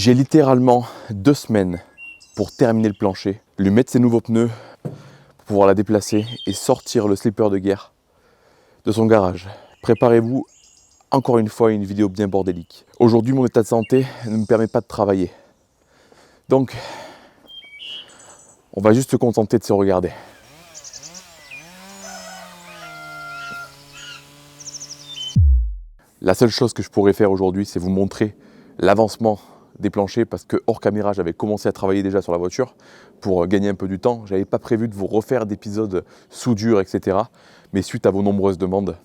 J'ai littéralement 2 semaines pour terminer le plancher, lui mettre ses nouveaux pneus, pour pouvoir la déplacer et sortir le slipper de guerre de son garage. Préparez-vous encore une fois à une vidéo bien bordélique. Aujourd'hui, mon état de santé ne me permet pas de travailler. Donc, on va juste se contenter de se regarder. La seule chose que je pourrais faire aujourd'hui, c'est vous montrer l'avancement des planchers parce que hors caméra, j'avais commencé à travailler déjà sur la voiture pour gagner un peu du temps. J'avais pas prévu de vous refaire d'épisodes soudure, etc. Mais suite à vos nombreuses demandes,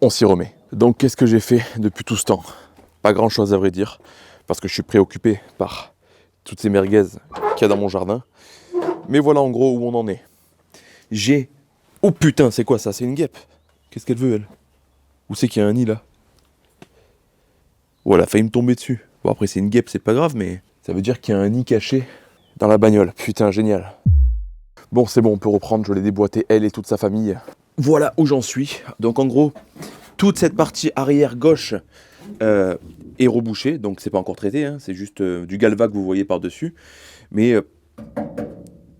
on s'y remet. Donc qu'est-ce que j'ai fait depuis tout ce temps? Pas grand chose à vrai dire, parce que je suis préoccupé par toutes ces merguez qu'il y a dans mon jardin. Mais voilà en gros où on en est. J'ai... Oh putain, c'est quoi ça? C'est une guêpe. Qu'est-ce qu'elle veut elle? Où c'est qu'il y a un nid là? Oh, elle a failli me tomber dessus. Bon après c'est une guêpe, c'est pas grave, mais ça veut dire qu'il y a un nid caché dans la bagnole. Putain, génial. Bon, c'est bon, on peut reprendre, je l'ai déboîté, elle et toute sa famille. Voilà où j'en suis. Donc en gros, toute cette partie arrière gauche est rebouchée, donc c'est pas encore traité, hein, c'est juste du galva que vous voyez par-dessus. Mais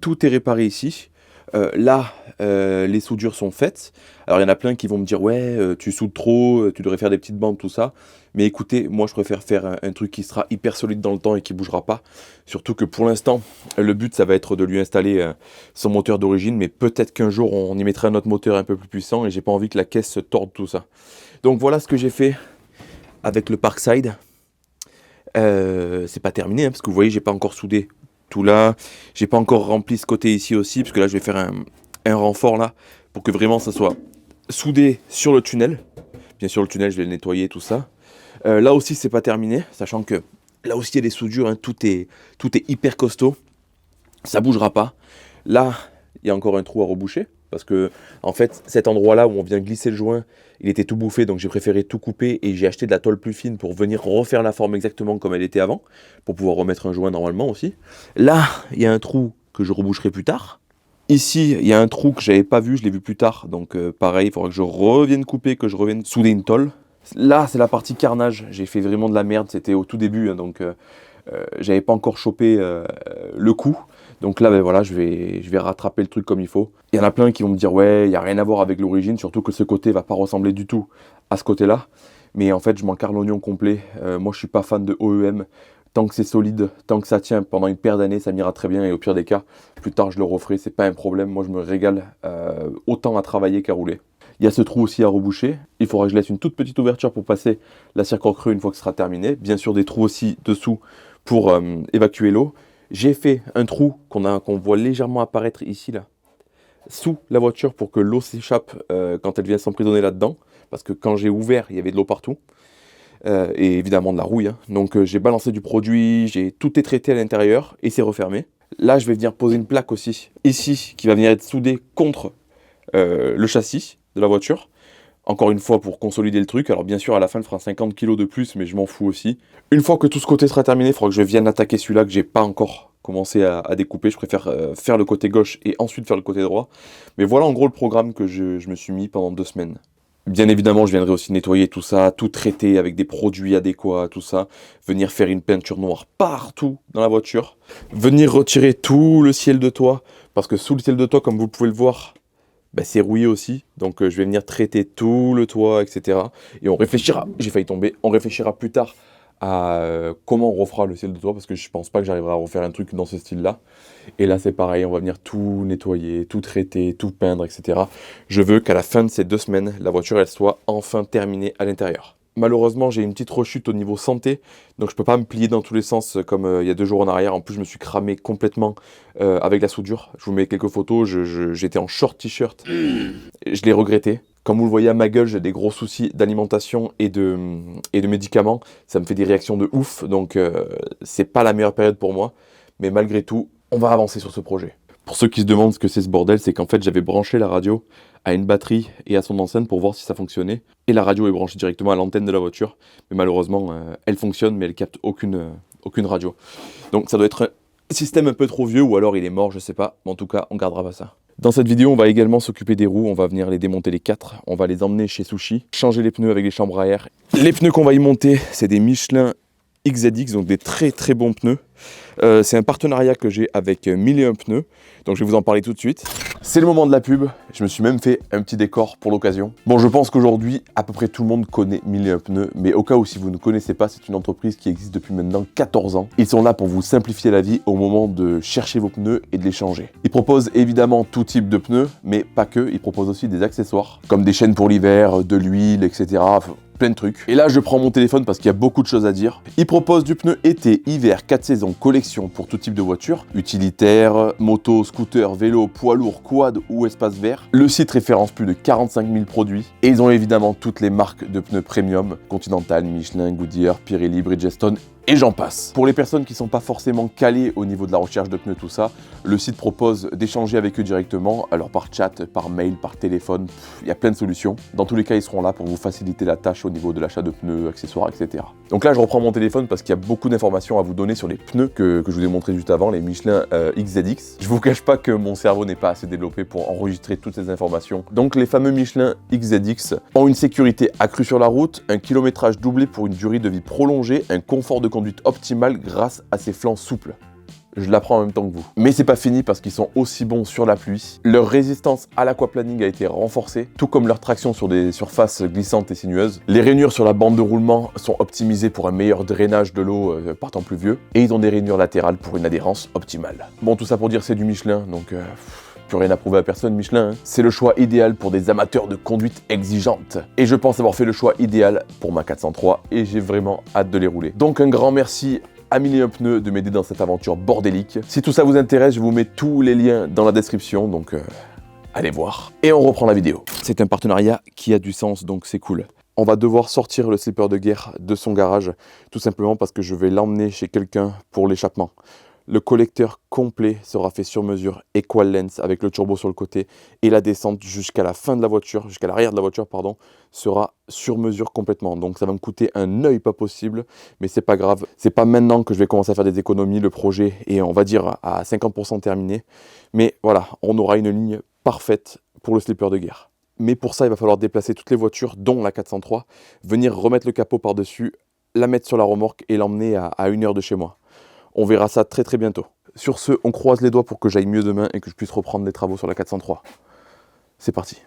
tout est réparé ici. Là, les soudures sont faites. Alors il y en a plein qui vont me dire ouais, tu soudes trop, tu devrais faire des petites bandes, tout ça. Mais écoutez, moi je préfère faire un truc qui sera hyper solide dans le temps et qui bougera pas. Surtout que pour l'instant, le but ça va être de lui installer son moteur d'origine, mais peut-être qu'un jour on y mettra un autre moteur un peu plus puissant et j'ai pas envie que la caisse se torde tout ça. Donc voilà ce que j'ai fait avec le Parkside. C'est pas terminé hein, parce que vous voyez j'ai pas encore soudé tout là, j'ai pas encore rempli ce côté ici aussi parce que là je vais faire un renfort là pour que vraiment ça soit soudé sur le tunnel. Bien sûr le tunnel je vais le nettoyer tout ça. Là aussi c'est pas terminé, sachant que là aussi il y a des soudures, hein, tout est hyper costaud, ça bougera pas. Là il y a encore un trou à reboucher parce que en fait cet endroit là où on vient glisser le joint il était tout bouffé, donc j'ai préféré tout couper et j'ai acheté de la tôle plus fine pour venir refaire la forme exactement comme elle était avant, pour pouvoir remettre un joint normalement aussi. Là, il y a un trou que je reboucherai plus tard. Ici, il y a un trou que j'avais pas vu, je l'ai vu plus tard, donc pareil, il faudra que je revienne couper, que je revienne souder une tôle. Là, c'est la partie carnage, j'ai fait vraiment de la merde, c'était au tout début, hein, donc j'avais pas encore chopé le coup. Donc là, ben voilà, je vais rattraper le truc comme il faut. Il y en a plein qui vont me dire, ouais, il n'y a rien à voir avec l'origine, surtout que ce côté va pas ressembler du tout à ce côté-là. Mais en fait, je m'en carre l'oignon complet. Moi, je suis pas fan de OEM. Tant que c'est solide, tant que ça tient pendant une paire d'années, ça m'ira très bien. Et au pire des cas, plus tard, je le referai, c'est pas un problème. Moi, je me régale autant à travailler qu'à rouler. Il y a ce trou aussi à reboucher. Il faudra que je laisse une toute petite ouverture pour passer la cire creux une fois que ce sera terminé. Bien sûr, des trous aussi dessous pour évacuer l'eau. J'ai fait un trou qu'on voit légèrement apparaître ici, là, sous la voiture pour que l'eau s'échappe quand elle vient s'emprisonner là-dedans. Parce que quand j'ai ouvert, il y avait de l'eau partout. Et évidemment de la rouille. Hein. Donc j'ai balancé du produit, tout est traité à l'intérieur et c'est refermé. Là, je vais venir poser une plaque aussi, ici, qui va venir être soudée contre le châssis de la voiture. Encore une fois pour consolider le truc. Alors bien sûr à la fin il fera 50 kg de plus mais je m'en fous aussi. Une fois que tout ce côté sera terminé, il faudra que je vienne attaquer celui-là que j'ai pas encore commencé à découper. Je préfère faire le côté gauche et ensuite faire le côté droit. Mais voilà en gros le programme que je me suis mis pendant 2 semaines. Bien évidemment je viendrai aussi nettoyer tout ça, tout traiter avec des produits adéquats, tout ça. Venir faire une peinture noire partout dans la voiture. Venir retirer tout le ciel de toit. Parce que sous le ciel de toit comme vous pouvez le voir, bah, c'est rouillé aussi, donc je vais venir traiter tout le toit, etc. Et on réfléchira, j'ai failli tomber, on réfléchira plus tard à comment on refera le ciel de toit, parce que je pense pas que j'arriverai à refaire un truc dans ce style-là. Et là c'est pareil, on va venir tout nettoyer, tout traiter, tout peindre, etc. Je veux qu'à la fin de ces 2 semaines, la voiture elle soit enfin terminée à l'intérieur. Malheureusement, j'ai une petite rechute au niveau santé, donc je peux pas me plier dans tous les sens comme il y a 2 jours en arrière. En plus, je me suis cramé complètement avec la soudure. Je vous mets quelques photos, j'étais en short t-shirt. Je l'ai regretté. Comme vous le voyez à ma gueule, j'ai des gros soucis d'alimentation et de médicaments. Ça me fait des réactions de ouf, donc c'est pas la meilleure période pour moi. Mais malgré tout, on va avancer sur ce projet. Pour ceux qui se demandent ce que c'est ce bordel, c'est qu'en fait, j'avais branché la radio à une batterie et à son enceinte pour voir si ça fonctionnait. Et la radio est branchée directement à l'antenne de la voiture. Mais malheureusement, elle fonctionne, mais elle capte aucune radio. Donc ça doit être un système un peu trop vieux, ou alors il est mort, je sais pas. Mais en tout cas, on gardera pas ça. Dans cette vidéo, on va également s'occuper des roues. On va venir les démonter les 4. On va les emmener chez Sushi, changer les pneus avec les chambres à air. Les pneus qu'on va y monter, c'est des Michelin XZX, donc des très très bons pneus. C'est un partenariat que j'ai avec 1001 pneus, donc je vais vous en parler tout de suite. C'est le moment de la pub, je me suis même fait un petit décor pour l'occasion. Bon, je pense qu'aujourd'hui, à peu près tout le monde connaît 1001 pneus, mais au cas où si vous ne connaissez pas, c'est une entreprise qui existe depuis maintenant 14 ans. Ils sont là pour vous simplifier la vie au moment de chercher vos pneus et de les changer. Ils proposent évidemment tout type de pneus, mais pas que, ils proposent aussi des accessoires, comme des chaînes pour l'hiver, de l'huile, etc. Plein de trucs. Et là, je prends mon téléphone parce qu'il y a beaucoup de choses à dire. Ils proposent du pneu été, hiver, 4 saisons, collection pour tout type de voiture, utilitaire, moto, scooter, vélo, poids lourd, quad ou espace vert. Le site référence plus de 45 000 produits et ils ont évidemment toutes les marques de pneus premium, Continental, Michelin, Goodyear, Pirelli, Bridgestone et j'en passe. Pour les personnes qui ne sont pas forcément calées au niveau de la recherche de pneus, tout ça, le site propose d'échanger avec eux directement, alors par chat, par mail, par téléphone, il y a plein de solutions. Dans tous les cas, ils seront là pour vous faciliter la tâche au niveau de l'achat de pneus, accessoires, etc. Donc là, je reprends mon téléphone parce qu'il y a beaucoup d'informations à vous donner sur les pneus que je vous ai montré juste avant, les Michelin XZX. Je vous cache pas que mon cerveau n'est pas assez développé pour enregistrer toutes ces informations. Donc les fameux Michelin XZX ont une sécurité accrue sur la route, un kilométrage doublé pour une durée de vie prolongée, un confort de conduite optimale grâce à ses flancs souples. Je l'apprends en même temps que vous. Mais c'est pas fini parce qu'ils sont aussi bons sur la pluie. Leur résistance à l'aquaplaning a été renforcée, tout comme leur traction sur des surfaces glissantes et sinueuses. Les rainures sur la bande de roulement sont optimisées pour un meilleur drainage de l'eau par temps pluvieux. Et ils ont des rainures latérales pour une adhérence optimale. Bon, tout ça pour dire c'est du Michelin, donc plus rien à prouver à personne, Michelin. Hein. C'est le choix idéal pour des amateurs de conduite exigeante. Et je pense avoir fait le choix idéal pour ma 403 et j'ai vraiment hâte de les rouler. Donc un grand merci à 1001 pneus de m'aider dans cette aventure bordélique. Si tout ça vous intéresse, je vous mets tous les liens dans la description, donc allez voir. Et on reprend la vidéo. C'est un partenariat qui a du sens, donc c'est cool. On va devoir sortir le slipper de guerre de son garage, tout simplement parce que je vais l'emmener chez quelqu'un pour l'échappement. Le collecteur complet sera fait sur mesure, equal length, avec le turbo sur le côté, et la descente jusqu'à la fin de la voiture, jusqu'à l'arrière de la voiture, pardon, sera sur mesure complètement. Donc ça va me coûter un œil pas possible, mais c'est pas grave. C'est pas maintenant que je vais commencer à faire des économies, le projet est, on va dire, à 50% terminé. Mais voilà, on aura une ligne parfaite pour le slipper de guerre. Mais pour ça, il va falloir déplacer toutes les voitures, dont la 403, venir remettre le capot par-dessus, la mettre sur la remorque et l'emmener à 1 heure de chez moi. On verra ça très très bientôt. Sur ce, on croise les doigts pour que j'aille mieux demain et que je puisse reprendre les travaux sur la 403. C'est parti.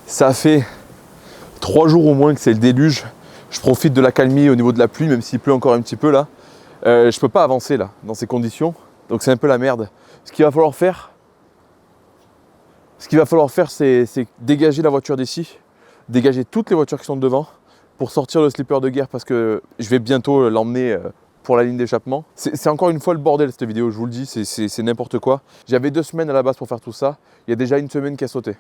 Ça fait 3 jours au moins que c'est le déluge. Je profite de la calmie au niveau de la pluie, même s'il pleut encore un petit peu là. Je peux pas avancer là, dans ces conditions. Donc c'est un peu la merde. Ce qu'il va falloir faire, c'est dégager la voiture d'ici, dégager toutes les voitures qui sont devant pour sortir le slipper de guerre parce que je vais bientôt l'emmener pour la ligne d'échappement. C'est encore une fois le bordel cette vidéo, je vous le dis, c'est n'importe quoi. J'avais 2 semaines à la base pour faire tout ça, il y a déjà 1 semaine qui a sauté.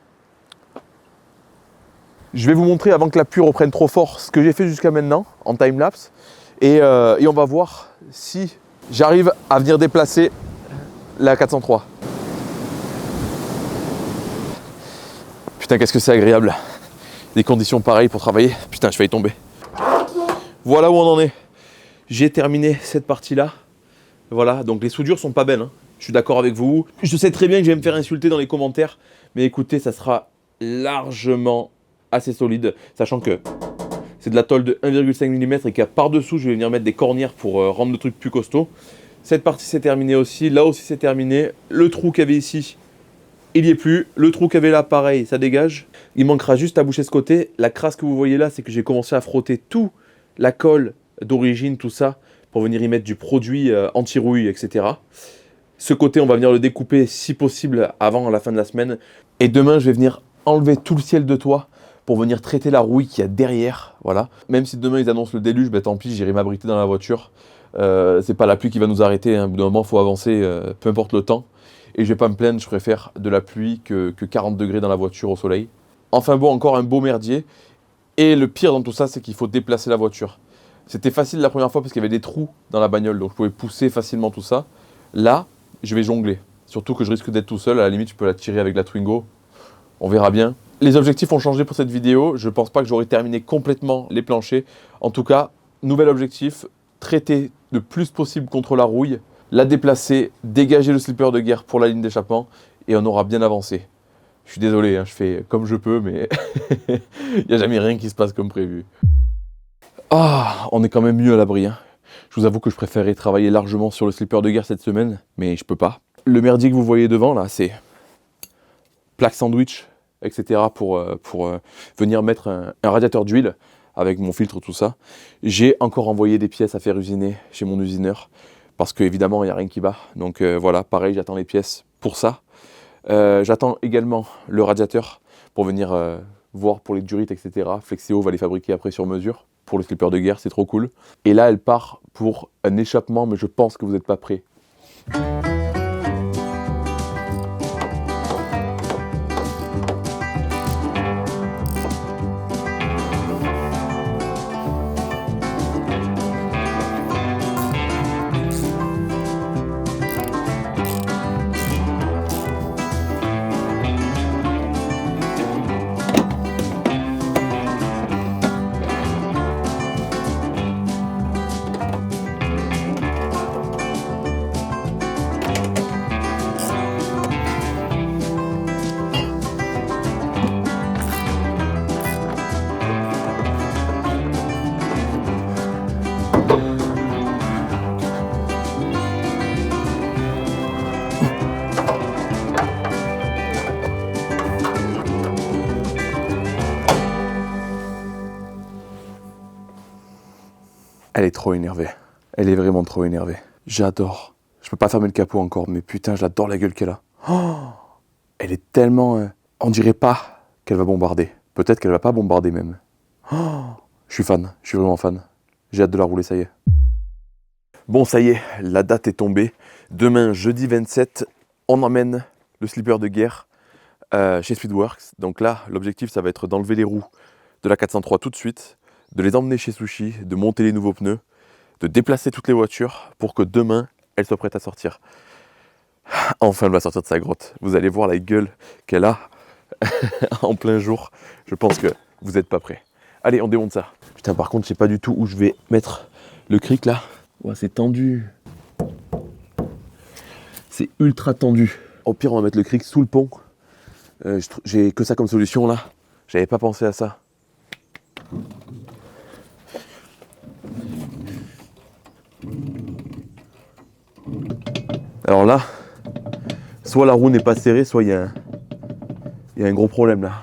Je vais vous montrer avant que la pluie reprenne trop fort ce que j'ai fait jusqu'à maintenant en timelapse et on va voir si j'arrive à venir déplacer la 403. Putain, qu'est-ce que c'est agréable. Des conditions pareilles pour travailler. Putain, je vais y tomber. Voilà où on en est. J'ai terminé cette partie-là. Voilà, donc les soudures sont pas belles. Hein. Je suis d'accord avec vous. Je sais très bien que je vais me faire insulter dans les commentaires. Mais écoutez, ça sera largement assez solide. Sachant que c'est de la tôle de 1,5 mm et qu'à par-dessous, je vais venir mettre des cornières pour rendre le truc plus costaud. Cette partie c'est terminé aussi. Là aussi c'est terminé. Le trou qu'il y avait ici, il n'y est plus. Le trou qu'il y avait là, pareil, ça dégage. Il manquera juste à boucher ce côté. La crasse que vous voyez là, c'est que j'ai commencé à frotter tout la colle d'origine, tout ça, pour venir y mettre du produit anti-rouille, etc. Ce côté, on va venir le découper si possible avant la fin de la semaine. Et demain, je vais venir enlever tout le ciel de toit pour venir traiter la rouille qu'il y a derrière. Voilà. Même si demain ils annoncent le déluge, ben tant pis, j'irai m'abriter dans la voiture. C'est pas la pluie qui va nous arrêter. Hein. Au bout d'un moment, il faut avancer, peu importe le temps. Et je vais pas me plaindre, je préfère de la pluie que 40 degrés dans la voiture au soleil. Enfin bon, encore un beau merdier. Et le pire dans tout ça, c'est qu'il faut déplacer la voiture. C'était facile la première fois parce qu'il y avait des trous dans la bagnole, donc je pouvais pousser facilement tout ça. Là, je vais jongler. Surtout que je risque d'être tout seul, à la limite je peux la tirer avec la Twingo. On verra bien. Les objectifs ont changé pour cette vidéo. Je pense pas que j'aurai terminé complètement les planchers. En tout cas, nouvel objectif, traiter le plus possible contre la rouille, la déplacer, dégager le slipper de guerre pour la ligne d'échappement et on aura bien avancé. Je suis désolé, hein, je fais comme je peux, mais il n'y a jamais rien qui se passe comme prévu. Ah, on est quand même mieux à l'abri. Hein. Je vous avoue que je préférerais travailler largement sur le slipper de guerre cette semaine, mais je peux pas. Le merdier que vous voyez devant, là, c'est plaque sandwich, etc. pour venir mettre un radiateur d'huile avec mon filtre, tout ça. J'ai encore envoyé des pièces à faire usiner chez mon usineur, parce qu'évidemment, il n'y a rien qui va. Donc voilà, pareil, j'attends les pièces pour ça. J'attends également le radiateur pour venir voir pour les durites, etc. Flexeo va les fabriquer après sur mesure pour le slipper de guerre, c'est trop cool. Et là, elle part pour un échappement, mais je pense que vous n'êtes pas prêts. Elle est trop énervée. Elle est vraiment trop énervée. J'adore. Je peux pas fermer le capot encore, mais putain, j'adore la gueule qu'elle a. Oh, elle est tellement... on dirait pas qu'elle va bombarder. Peut-être qu'elle va pas bombarder même. Oh, je suis fan. Je suis vraiment fan. J'ai hâte de la rouler, ça y est. Bon, ça y est, la date est tombée. Demain, jeudi 27, on emmène le slipper de guerre chez Speedworks. Donc là, l'objectif, ça va être d'enlever les roues de la 403 tout de suite, de les emmener chez Sushi, de monter les nouveaux pneus, de déplacer toutes les voitures pour que demain, elles soient prêtes à sortir. Enfin, elle va sortir de sa grotte. Vous allez voir la gueule qu'elle a en plein jour. Je pense que vous n'êtes pas prêts. Allez, on démonte ça. Putain, par contre, je sais pas du tout où je vais mettre le cric là. Ouais, c'est tendu. C'est ultra tendu. Au pire, on va mettre le cric sous le pont. J'ai que ça comme solution là. J'avais pas pensé à ça. Alors là, soit la roue n'est pas serrée, soit il y a un gros problème là.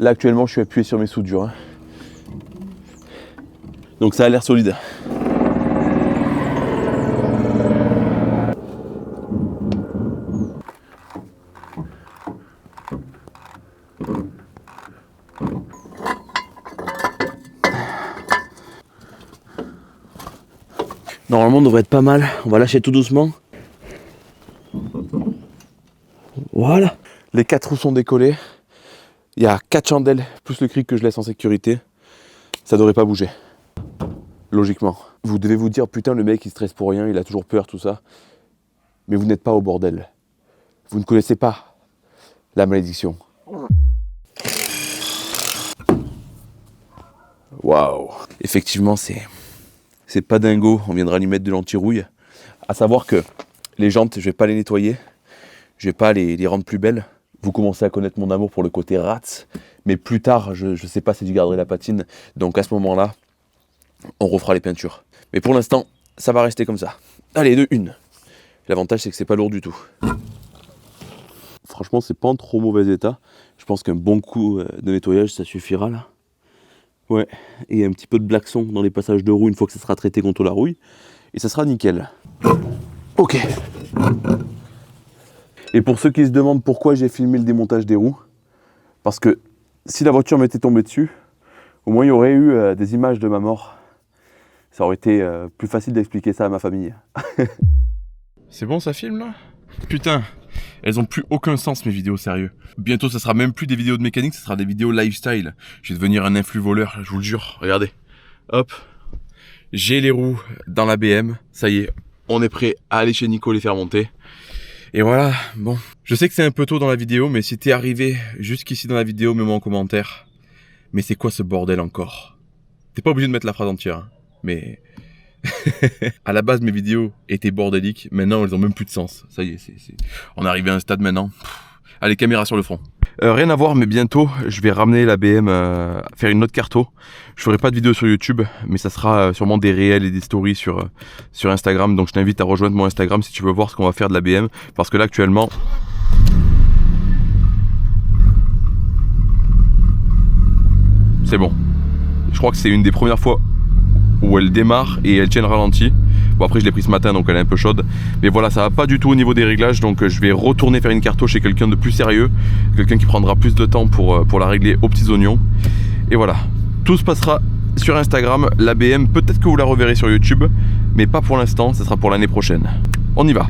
Là actuellement je suis appuyé sur mes soudures. Hein. Donc ça a l'air solide. Normalement on devrait être pas mal. On va lâcher tout doucement. Voilà. Les 4 roues sont décollées. Il y a 4 chandelles plus le cric que je laisse en sécurité. Ça devrait pas bouger. Logiquement. Vous devez vous dire, putain, le mec il stresse pour rien, il a toujours peur, tout ça. Mais vous n'êtes pas au bordel. Vous ne connaissez pas la malédiction. Waouh. Effectivement, c'est pas dingo. On viendra lui mettre de l'anti-rouille. À savoir que les jantes, je vais pas les nettoyer. Je vais pas les rendre plus belles. Vous commencez à connaître mon amour pour le côté rats. Mais plus tard, je sais pas si je garderai la patine. Donc à ce moment-là, on refera les peintures. Mais pour l'instant, ça va rester comme ça. Allez, de une. L'avantage, c'est que c'est pas lourd du tout. Franchement, c'est pas en trop mauvais état. Je pense qu'un bon coup de nettoyage, ça suffira là. Ouais, et un petit peu de blackson dans les passages de roue une fois que ça sera traité contre la rouille. Et ça sera nickel. Ok. Et pour ceux qui se demandent pourquoi j'ai filmé le démontage des roues, parce que si la voiture m'était tombée dessus, au moins il y aurait eu des images de ma mort. Ça aurait été plus facile d'expliquer ça à ma famille. C'est bon, ça filme là? Putain, elles ont plus aucun sens mes vidéos, sérieux. Bientôt ça sera même plus des vidéos de mécanique, ça sera des vidéos lifestyle. Je vais devenir un influx voleur, je vous le jure. Regardez, hop, j'ai les roues dans la BM, ça y est, on est prêt à aller chez Nico les faire monter. Et voilà, bon, je sais que c'est un peu tôt dans la vidéo, mais si t'es arrivé jusqu'ici dans la vidéo, mets-moi en commentaire. Mais c'est quoi ce bordel encore? T'es pas obligé de mettre la phrase entière, hein, mais... à la base mes vidéos étaient bordéliques, maintenant elles ont même plus de sens. Ça y est, on est arrivé à un stade maintenant. Allez, caméra sur le front. Rien à voir, mais bientôt je vais ramener la BM faire une autre carto. Je ferai pas de vidéo sur YouTube, mais ça sera sûrement des réels et des stories sur Instagram. Donc je t'invite à rejoindre mon Instagram si tu veux voir ce qu'on va faire de la BM. Parce que là actuellement... c'est bon. Je crois que c'est une des premières fois où elle démarre et elle tient le ralenti. Bon, après je l'ai pris ce matin donc elle est un peu chaude, mais voilà, ça va pas du tout au niveau des réglages, donc je vais retourner faire une carto chez quelqu'un de plus sérieux, quelqu'un qui prendra plus de temps pour la régler aux petits oignons. Et voilà, tout se passera sur Instagram. La BM, peut-être que vous la reverrez sur YouTube, mais pas pour l'instant, ça sera pour l'année prochaine. On y va.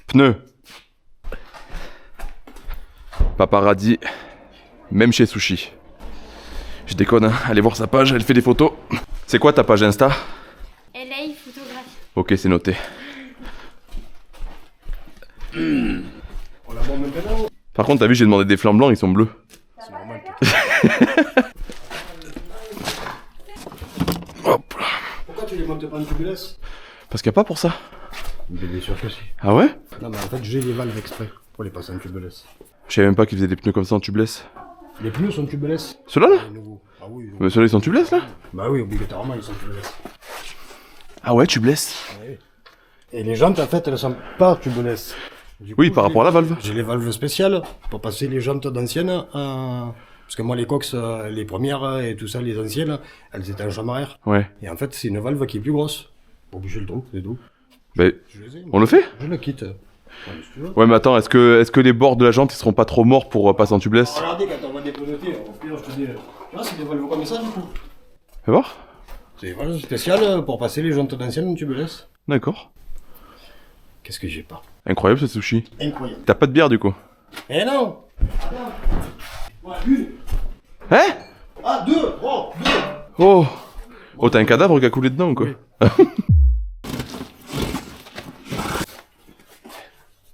Pneus. Paparazzi, même chez Sushi. Je déconne, hein. Allez voir sa page, elle fait des photos. C'est quoi ta page Insta? LA photographie. Ok, c'est noté. Par contre, t'as vu, j'ai demandé des flancs blancs, ils sont bleus. C'est normal. Hop là. Pourquoi tu les montes pas en tubeless? Parce qu'il n'y a pas pour ça. Bien sûr que si. Ah ouais? Non mais en fait j'ai les valves exprès pour les passer en tubeless. Je savais même pas qu'ils faisaient des pneus comme ça en tubeless. Les pneus sont tubeless. Ceux-là là? Les nouveaux. Ah oui. Mais ceux-là ils sont tubeless là? Bah oui, obligatoirement ils sont tubeless. Ah ouais, tubeless. Oui. Et les jantes en fait elles sont pas tubeless. Oui, par rapport à la valve. J'ai les valves spéciales pour passer les jantes d'anciennes à... Parce que moi les coques, les premières et tout ça, les anciennes, elles étaient en chambre arrière. Ouais. Et en fait c'est une valve qui est plus grosse. Pour bouger le trou, c'est tout. Bah, Je les ai, on le fait? Je le quitte. Ouais, si tu veux. Ouais, mais attends, est-ce que les bords de la jante ils seront pas trop morts pour passer en tubeless? Regardez quand on voit des pneus, au pire je te dis, tu vois c'est des valves comme ça du coup. Fais voir. C'est des valves spéciales pour passer les jantes d'anciennes en tubeless. D'accord. Qu'est-ce que j'ai pas? Incroyable ce sushi. Incroyable. T'as pas de bière du coup? Eh non. Ouais, une. Hein? Ah, deux. Oh, deux. Oh. Oh, t'as un cadavre qui a coulé dedans ou quoi? Oui.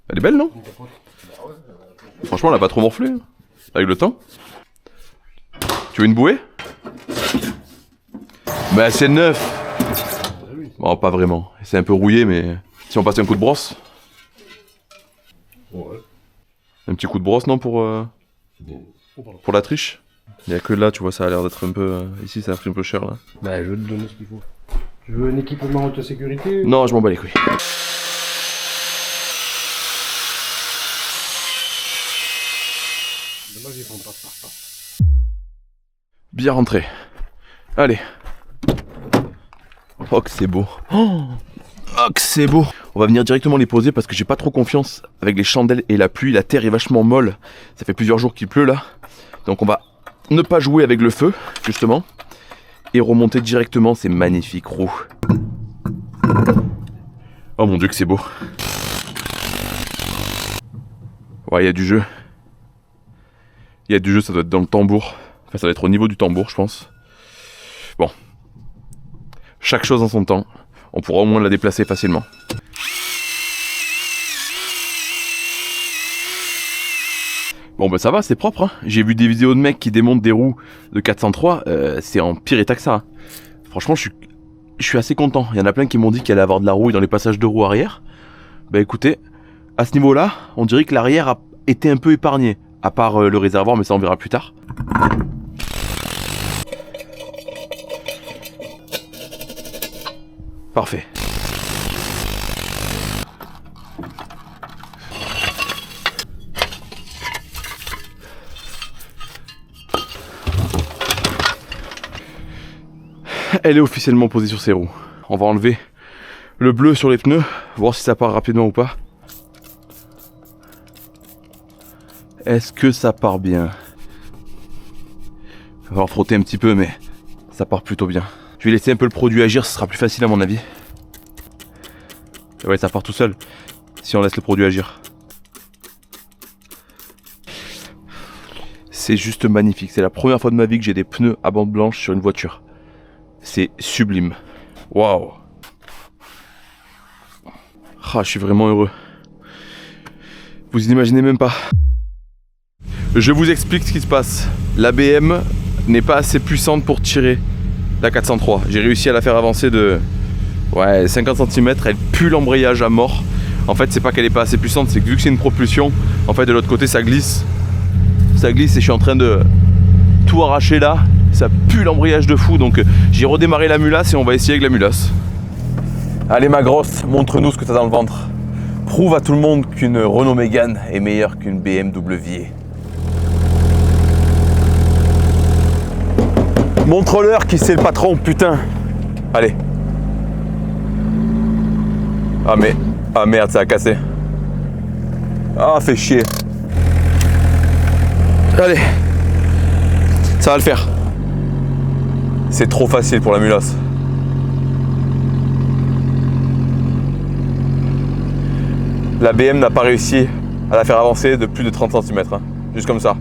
Elle est belle, non? Franchement, elle a pas trop morflé. Hein. Avec le temps. Tu veux une bouée? Bah, c'est neuf. Bon, pas vraiment. C'est un peu rouillé, mais si on passe un coup de brosse. Ouais. Un petit coup de brosse, non, pour la triche? Il y a que là, tu vois, ça a l'air d'être un peu... ici, ça a pris un peu cher, là. Bah, je vais te donner ce qu'il faut. Tu veux un équipement haute sécurité? Non, je m'en bats les couilles. Dommage, ils font pas. Bien rentré. Allez. Oh que c'est beau. Oh que c'est beau. On va venir directement les poser parce que j'ai pas trop confiance avec les chandelles et la pluie. La terre est vachement molle. Ça fait plusieurs jours qu'il pleut là. Donc on va ne pas jouer avec le feu, justement. Et remonter directement ces magnifiques roues. Oh mon dieu que c'est beau. Ouais, il y a du jeu. Il y a du jeu, ça doit être dans le tambour. Enfin, ça va être au niveau du tambour, je pense. Bon. Chaque chose en son temps. On pourra au moins la déplacer facilement. Bon bah ça va, c'est propre. Hein. J'ai vu des vidéos de mecs qui démontent des roues de 403. C'est en pire état que ça. Hein. Franchement, je suis assez content. Il y en a plein qui m'ont dit qu'il allait avoir de la rouille dans les passages de roues arrière. Bah écoutez, à ce niveau-là, on dirait que l'arrière a été un peu épargné. À part le réservoir, mais ça on verra plus tard. Parfait. Elle est officiellement posée sur ses roues. On va enlever le bleu sur les pneus, voir si ça part rapidement ou pas. Est-ce que ça part bien? Il va falloir frotter un petit peu, mais ça part plutôt bien. Je vais laisser un peu le produit agir, ce sera plus facile à mon avis. Et ouais, ça part tout seul, si on laisse le produit agir. C'est juste magnifique, c'est la première fois de ma vie que j'ai des pneus à bande blanche sur une voiture. C'est sublime. Waouh. Ah, je suis vraiment heureux. Vous imaginez même pas. Je vous explique ce qui se passe. La BM n'est pas assez puissante pour tirer la 403. J'ai réussi à la faire avancer de 50 cm. Elle pue l'embrayage à mort. En fait, c'est pas qu'elle est pas assez puissante, c'est que vu que c'est une propulsion, en fait de l'autre côté ça glisse. Ça glisse et je suis en train de tout arracher là. Ça pue l'embrayage de fou. Donc j'ai redémarré la mulasse et on va essayer avec la mulasse. Allez ma grosse, montre-nous ce que t'as dans le ventre. Prouve à tout le monde qu'une Renault Mégane est meilleure qu'une BMW. Montre-leur qui c'est le patron, putain. Allez. Ah merde, ça a cassé. Ah, fait chier. Allez. Ça va le faire. C'est trop facile pour la mulasse. La BM n'a pas réussi à la faire avancer de plus de 30 cm. Hein. Juste comme ça.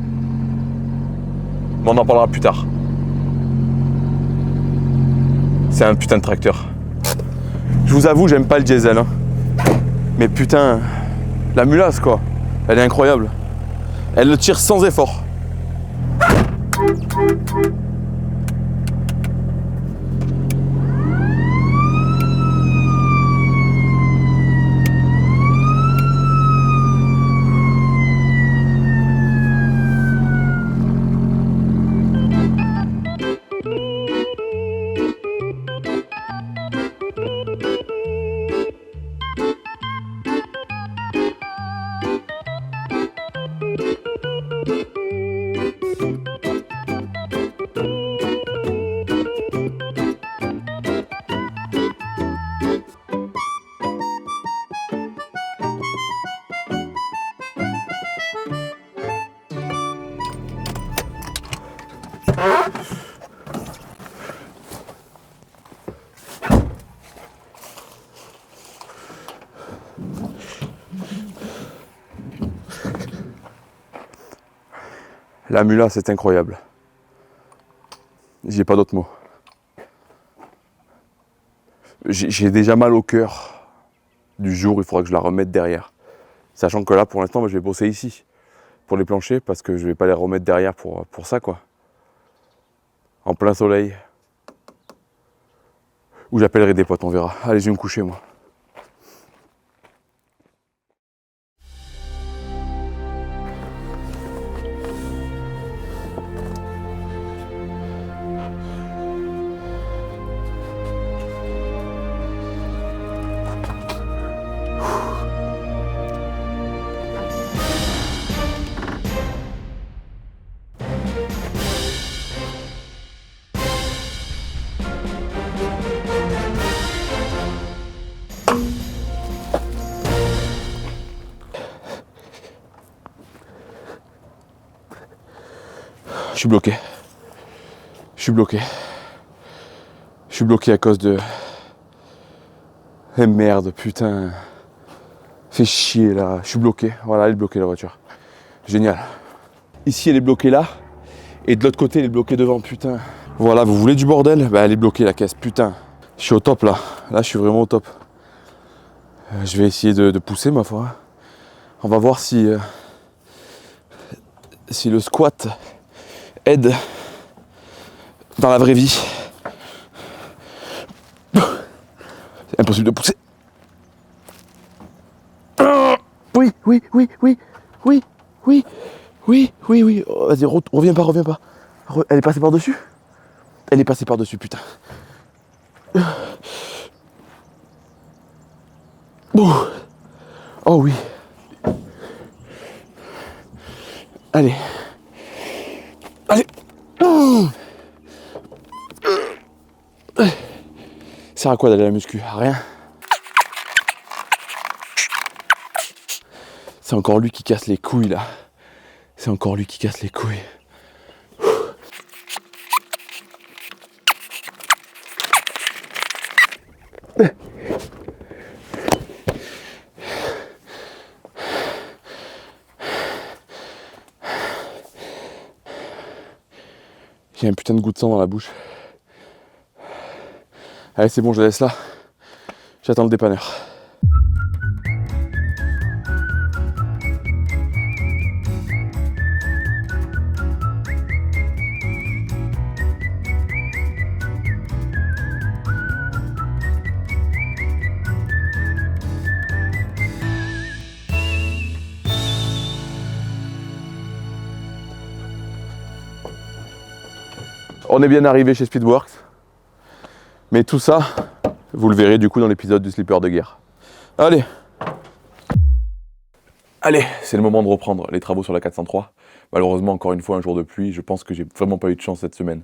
Mais on en parlera plus tard. C'est un putain de tracteur. Je vous avoue, j'aime pas le diesel. Hein. Mais putain, la mulasse quoi. Elle est incroyable. Elle le tire sans effort. La mulasse, c'est incroyable. J'ai pas d'autres mots. J'ai déjà mal au cœur du jour où il faudra que je la remette derrière. Sachant que là, pour l'instant, je vais bosser ici pour les planchers parce que je vais pas les remettre derrière pour ça, quoi. En plein soleil. Ou j'appellerai des potes, on verra. Allez, je vais me coucher, moi. Je suis bloqué. Je suis bloqué. Je suis bloqué à cause de... Eh merde, putain. Fais chier là. Je suis bloqué. Voilà, elle est bloquée la voiture. Génial. Ici, elle est bloquée là. Et de l'autre côté, elle est bloquée devant, putain. Voilà, vous voulez du bordel? Bah, elle est bloquée la caisse, putain. Je suis au top là. Là, je suis vraiment au top. Je vais essayer de pousser, ma foi. On va voir si le squat aide dans la vraie vie. C'est impossible de pousser. Oui. Oh, vas-y, reviens pas. Elle est passée par-dessus? Elle est passée par-dessus, putain. Oh oui. Allez. Ça sert à quoi d'aller à la muscu? À rien. C'est encore lui qui casse les couilles là. C'est encore lui qui casse les couilles. J'ai un putain de goût de sang dans la bouche. Allez, c'est bon, je la laisse là. J'attends le dépanneur. On est bien arrivé chez Speedworks. Mais tout ça, vous le verrez du coup dans l'épisode du slipper de guerre. Allez, c'est le moment de reprendre les travaux sur la 403. Malheureusement, encore une fois, un jour de pluie. Je pense que j'ai vraiment pas eu de chance cette semaine.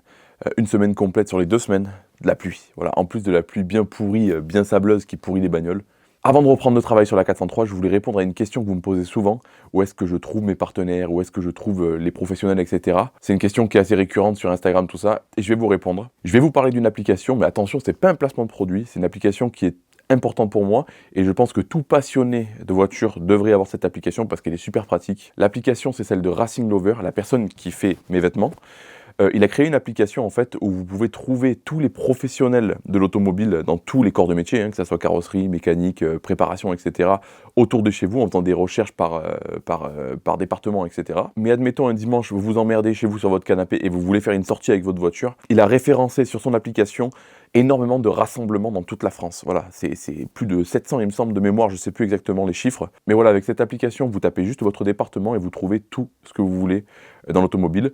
Une semaine complète sur les 2 semaines, de la pluie. Voilà, en plus de la pluie bien pourrie, bien sableuse qui pourrit les bagnoles. Avant de reprendre le travail sur la 403, je voulais répondre à une question que vous me posez souvent. Où est-ce que je trouve mes partenaires? Où est-ce que je trouve les professionnels, etc. C'est une question qui est assez récurrente sur Instagram, tout ça. Et je vais vous répondre. Je vais vous parler d'une application, mais attention, c'est pas un placement de produit. C'est une application qui est importante pour moi. Et je pense que tout passionné de voiture devrait avoir cette application parce qu'elle est super pratique. L'application, c'est celle de Racing Lover, la personne qui fait mes vêtements. Il a créé une application en fait où vous pouvez trouver tous les professionnels de l'automobile dans tous les corps de métier, que ce soit carrosserie, mécanique, préparation, etc. autour de chez vous en faisant des recherches par département, etc. Mais admettons un dimanche, vous vous emmerdez chez vous sur votre canapé et vous voulez faire une sortie avec votre voiture. Il a référencé sur son application énormément de rassemblements dans toute la France. Voilà, c'est plus de 700 il me semble de mémoire, je ne sais plus exactement les chiffres. Mais voilà, avec cette application, vous tapez juste votre département et vous trouvez tout ce que vous voulez dans l'automobile.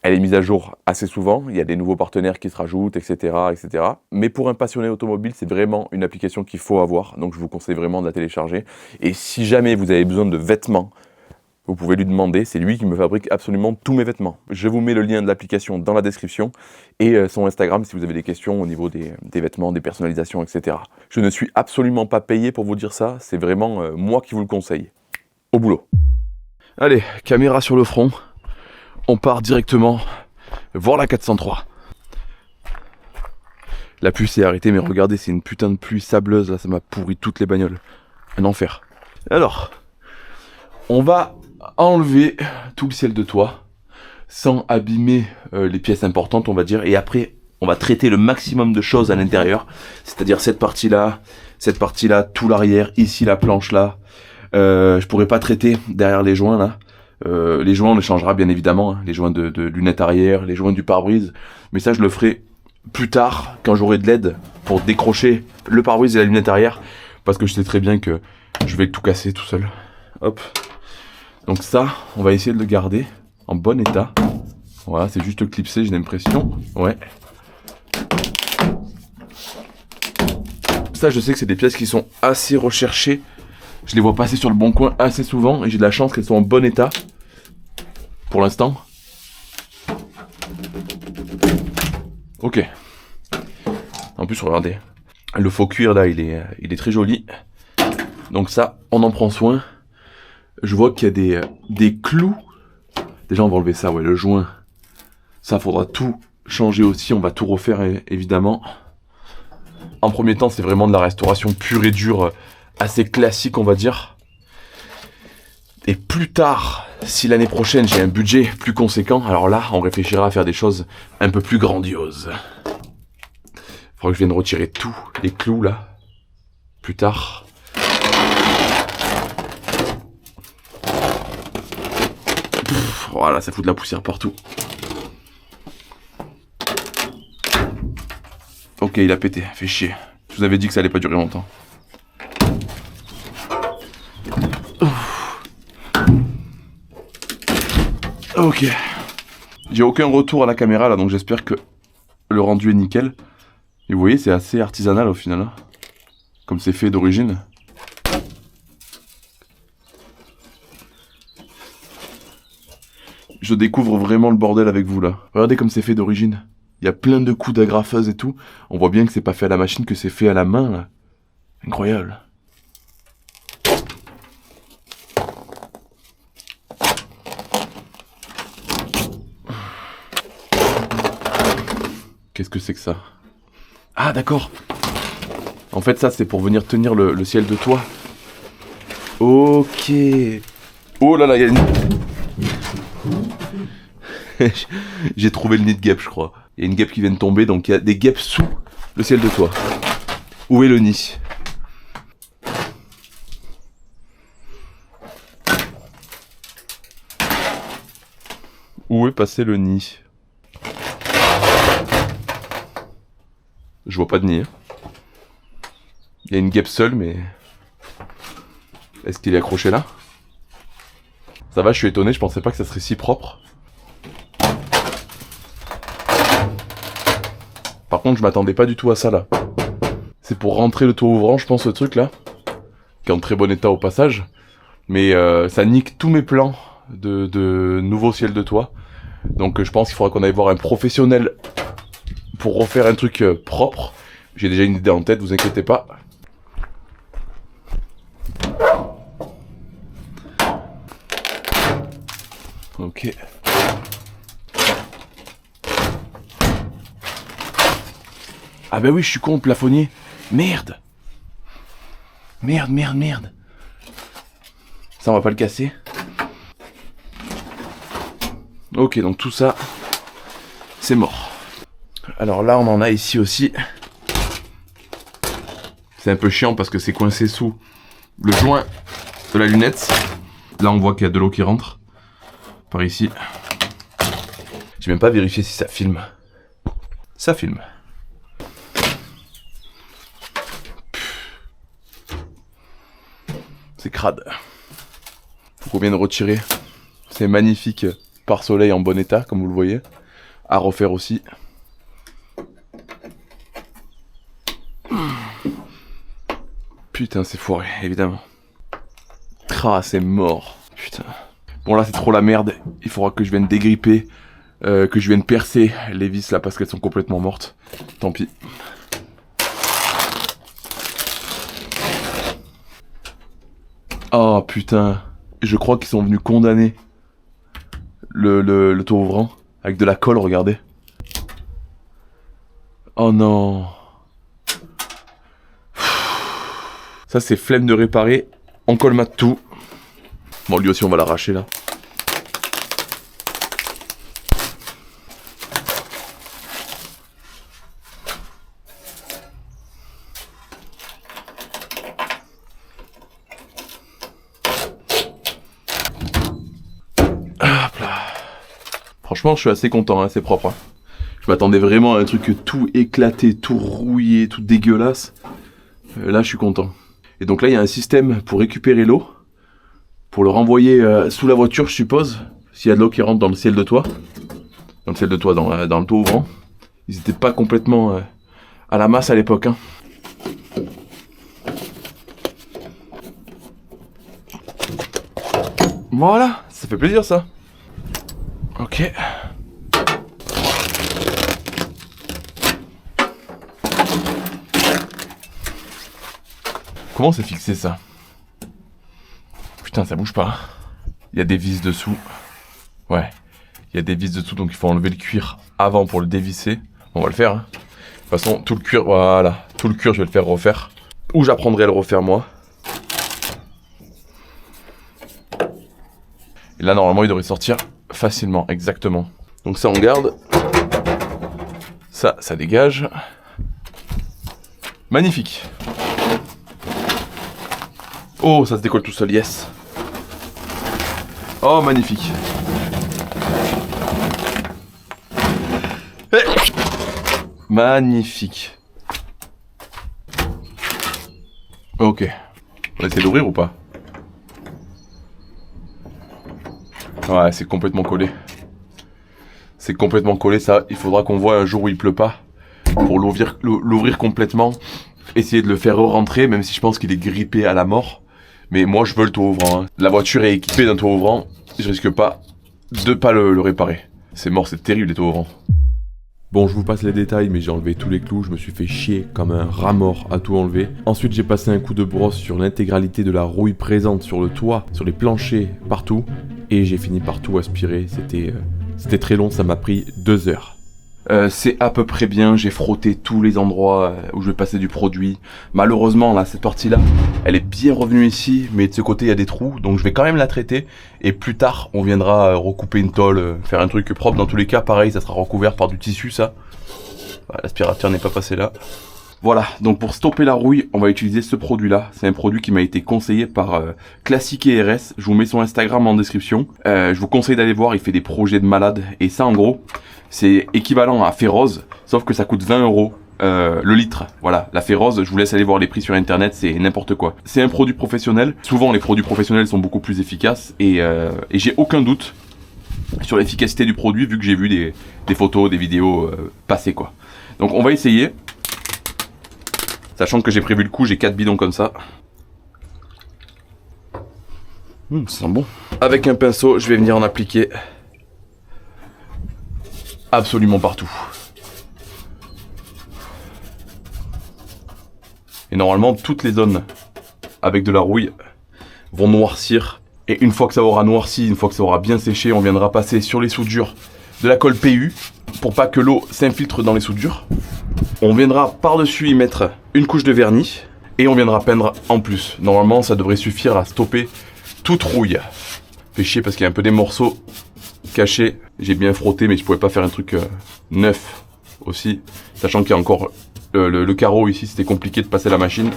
Elle est mise à jour assez souvent, il y a des nouveaux partenaires qui se rajoutent, etc. etc. Mais pour un passionné automobile, c'est vraiment une application qu'il faut avoir, donc je vous conseille vraiment de la télécharger. Et si jamais vous avez besoin de vêtements, vous pouvez lui demander, c'est lui qui me fabrique absolument tous mes vêtements. Je vous mets le lien de l'application dans la description et son Instagram si vous avez des questions au niveau des vêtements, des personnalisations, etc. Je ne suis absolument pas payé pour vous dire ça, c'est vraiment moi qui vous le conseille. Au boulot. Allez, caméra sur le front. On part directement voir la 403. La pluie s'est arrêtée, mais regardez, c'est une putain de pluie sableuse, là, ça m'a pourri toutes les bagnoles. Un enfer. Alors, on va enlever tout le ciel de toit, sans abîmer les pièces importantes, on va dire, et après, on va traiter le maximum de choses à l'intérieur, c'est-à-dire cette partie-là, tout l'arrière, ici la planche là. Je pourrais pas traiter derrière les joints là. Les joints on les changera bien évidemment, hein, les joints de lunettes arrière, les joints du pare-brise, mais ça je le ferai plus tard quand j'aurai de l'aide pour décrocher le pare-brise et la lunette arrière, parce que je sais très bien que je vais tout casser tout seul. Hop. Donc ça, on va essayer de le garder en bon état. Voilà, c'est juste clipsé, j'ai l'impression. Ouais. Ça, je sais que c'est des pièces qui sont assez recherchées. Je les vois passer sur le bon coin assez souvent et j'ai de la chance qu'elles soient en bon état pour l'instant. Ok. En plus, regardez, le faux cuir là, il est très joli. Donc ça, on en prend soin. Je vois qu'il y a des clous. Déjà, on va enlever ça, ouais, le joint Ça, faudra tout changer aussi, on va tout refaire évidemment. En premier temps, c'est vraiment de la restauration pure et dure, assez classique on va dire. Et plus tard, si l'année prochaine j'ai un budget plus conséquent, alors là, on réfléchira à faire des choses un peu plus grandioses. Il faudra que je vienne retirer tous les clous là, plus tard. Voilà, ça fout de la poussière partout. Ok, il a pété, fait chier. Je vous avais dit que ça allait pas durer longtemps. Ok. J'ai aucun retour à la caméra là, donc j'espère que le rendu est nickel. Et vous voyez, c'est assez artisanal au final, hein, comme c'est fait d'origine. Je découvre vraiment le bordel avec vous là. Regardez comme c'est fait d'origine. Il y a plein de coups d'agrafeuse et tout. On voit bien que c'est pas fait à la machine, que c'est fait à la main là. Incroyable. Qu'est-ce que c'est que ça? Ah d'accord. En fait ça c'est pour venir tenir le ciel de toit. Ok. Oh là là, il y a une... J'ai trouvé le nid de guêpe je crois. Il y a une guêpe qui vient de tomber, donc il y a des guêpes sous le ciel de toit. Où est le nid? Où est passé le nid? Je vois pas de nid. Il y a une guêpe seule, mais... Est-ce qu'il est accroché là? Ça va, je suis étonné, je pensais pas que ça serait si propre. Par contre, je m'attendais pas du tout à ça là. C'est pour rentrer le toit ouvrant, je pense, ce truc là. Qui est en très bon état au passage. Mais ça nique tous mes plans de nouveau ciel de toit. Donc je pense qu'il faudra qu'on aille voir un professionnel pour refaire un truc propre. J'ai déjà une idée en tête, vous inquiétez pas. Ok. Ah bah oui, je suis con, le plafonnier. Merde. Merde. Ça, on va pas le casser. Ok, donc tout ça, c'est mort. Alors là, on en a ici aussi. C'est un peu chiant parce que c'est coincé sous le joint de la lunette. Là, on voit qu'il y a de l'eau qui rentre par ici. J'ai même pas vérifié si ça filme. Ça filme. C'est crade. Faut qu'on vienne retirer. C'est magnifique pare-soleil en bon état, comme vous le voyez. À refaire aussi. Putain, c'est foiré, évidemment. Ah, c'est mort. Putain. Bon, là, c'est trop la merde. Il faudra que je vienne dégripper, que je vienne percer les vis là parce qu'elles sont complètement mortes. Tant pis. Oh putain. Je crois qu'ils sont venus condamner le toit ouvrant avec de la colle, regardez. Oh non. Ça c'est flemme de réparer. On colmate tout. Bon, lui aussi on va l'arracher là. Hop là. Franchement, je suis assez content, hein, c'est propre. Hein. Je m'attendais vraiment à un truc tout éclaté, tout rouillé, tout dégueulasse. Là, je suis content. Et donc là, il y a un système pour récupérer l'eau. Pour le renvoyer sous la voiture, je suppose. S'il y a de l'eau qui rentre dans le ciel de toit. Dans le ciel de toit, dans le toit ouvrant. Ils n'étaient pas complètement à la masse à l'époque. Hein. Voilà, ça fait plaisir ça. Ok. Comment c'est fixé ça? Putain, ça bouge pas. Il y a des vis dessous. Ouais. Il y a des vis dessous, donc il faut enlever le cuir avant pour le dévisser. On va le faire. Hein. De toute façon, tout le cuir, voilà. Tout le cuir, je vais le faire refaire. Ou j'apprendrai à le refaire moi. Et là, normalement, il devrait sortir facilement, exactement. Donc ça, on garde. Ça dégage. Magnifique. Oh, ça se décolle tout seul, yes. Oh, magnifique. Magnifique. Ok. On va essayer d'ouvrir ou pas? Ouais, c'est complètement collé. C'est complètement collé, ça. Il faudra qu'on voit un jour où il pleut pas. Pour l'ouvrir complètement. Essayer de le faire rentrer, même si je pense qu'il est grippé à la mort. Mais moi, je veux le toit ouvrant. Hein. La voiture est équipée d'un toit ouvrant. Je risque pas de pas le réparer. C'est mort, c'est terrible les toits ouvrants. Bon, je vous passe les détails, mais j'ai enlevé tous les clous, je me suis fait chier comme un rat mort à tout enlever. Ensuite, j'ai passé un coup de brosse sur l'intégralité de la rouille présente sur le toit, sur les planchers, partout. Et j'ai fini par tout aspirer, c'était très long, ça m'a pris 2 heures. C'est à peu près bien, j'ai frotté tous les endroits où je vais passer du produit. Malheureusement, là, cette partie-là, elle est bien revenue ici, mais de ce côté, il y a des trous, donc je vais quand même la traiter. Et plus tard, on viendra recouper une tôle, faire un truc propre. Dans tous les cas, pareil, ça sera recouvert par du tissu, ça. L'aspirateur n'est pas passé là. Voilà, donc pour stopper la rouille, on va utiliser ce produit-là. C'est un produit qui m'a été conseillé par Classique et RS. Je vous mets son Instagram en description. Je vous conseille d'aller voir, il fait des projets de malade. Et ça, en gros, c'est équivalent à Féroze, sauf que ça coûte 20 € le litre. Voilà, la Féroze, je vous laisse aller voir les prix sur internet, c'est n'importe quoi. C'est un produit professionnel. Souvent, les produits professionnels sont beaucoup plus efficaces. Et j'ai aucun doute sur l'efficacité du produit, vu que j'ai vu des photos, des vidéos passer, quoi. Donc, on va essayer. Sachant que j'ai prévu le coup, j'ai 4 bidons comme ça. Ça sent bon. Avec un pinceau, je vais venir en appliquer absolument partout. Et normalement, toutes les zones avec de la rouille vont noircir. Et une fois que ça aura noirci, une fois que ça aura bien séché, on viendra passer sur les soudures de la colle PU pour pas que l'eau s'infiltre dans les soudures. On viendra par-dessus y mettre une couche de vernis et on viendra peindre en plus. Normalement, ça devrait suffire à stopper toute rouille. Fait chier parce qu'il y a un peu des morceaux cachés. J'ai bien frotté, mais je pouvais pas faire un truc neuf aussi. Sachant qu'il y a encore le carreau ici, c'était compliqué de passer la machine.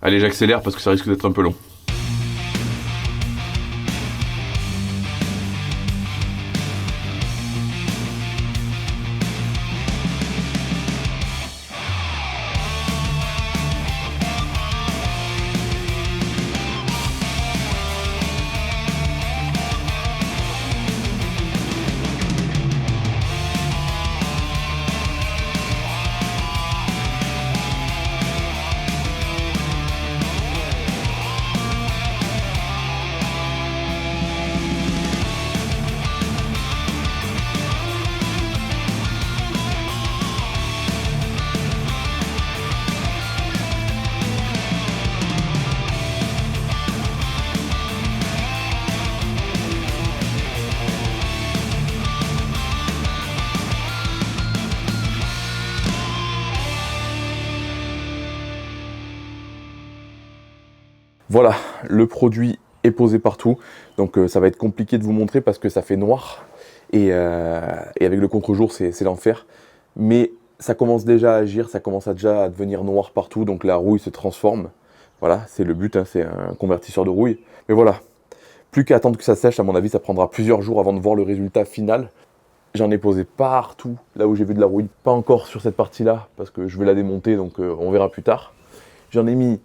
Allez, j'accélère parce que ça risque d'être un peu long. Voilà, le produit est posé partout, donc ça va être compliqué de vous montrer parce que ça fait noir et avec le contre-jour c'est l'enfer. Mais ça commence déjà à agir, ça commence déjà à devenir noir partout, donc la rouille se transforme. Voilà, c'est le but, hein, c'est un convertisseur de rouille. Mais voilà, plus qu'à attendre que ça sèche, à mon avis ça prendra plusieurs jours avant de voir le résultat final. J'en ai posé partout, là où j'ai vu de la rouille, pas encore sur cette partie-là, parce que je vais la démonter, donc on verra plus tard. J'en ai mis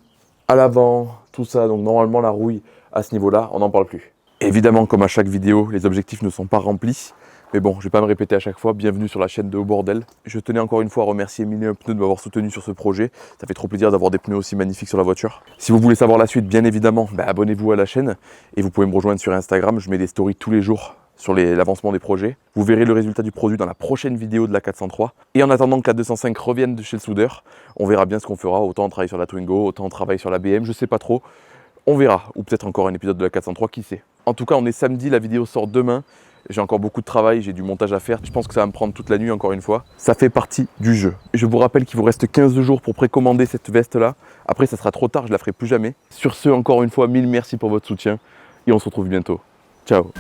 à l'avant, tout ça, donc normalement la rouille à ce niveau-là, on n'en parle plus. Évidemment, comme à chaque vidéo, les objectifs ne sont pas remplis, mais bon, je vais pas me répéter à chaque fois, bienvenue sur la chaîne de Haut Bordel. Je tenais encore une fois à remercier Mille Pneus de m'avoir soutenu sur ce projet, ça fait trop plaisir d'avoir des pneus aussi magnifiques sur la voiture. Si vous voulez savoir la suite, bien évidemment, abonnez-vous à la chaîne, et vous pouvez me rejoindre sur Instagram, je mets des stories tous les jours sur l'avancement des projets. Vous verrez le résultat du produit dans la prochaine vidéo de la 403. Et en attendant que la 205 revienne de chez le soudeur, on verra bien ce qu'on fera. Autant on travaille sur la Twingo, autant on travaille sur la BM, je sais pas trop. On verra. Ou peut-être encore un épisode de la 403, qui sait. En tout cas, on est samedi, la vidéo sort demain. J'ai encore beaucoup de travail, j'ai du montage à faire. Je pense que ça va me prendre toute la nuit encore une fois. Ça fait partie du jeu. Je vous rappelle qu'il vous reste 15 jours pour précommander cette veste-là. Après, ça sera trop tard, je la ferai plus jamais. Sur ce, encore une fois, mille merci pour votre soutien et on se retrouve bientôt. Ciao.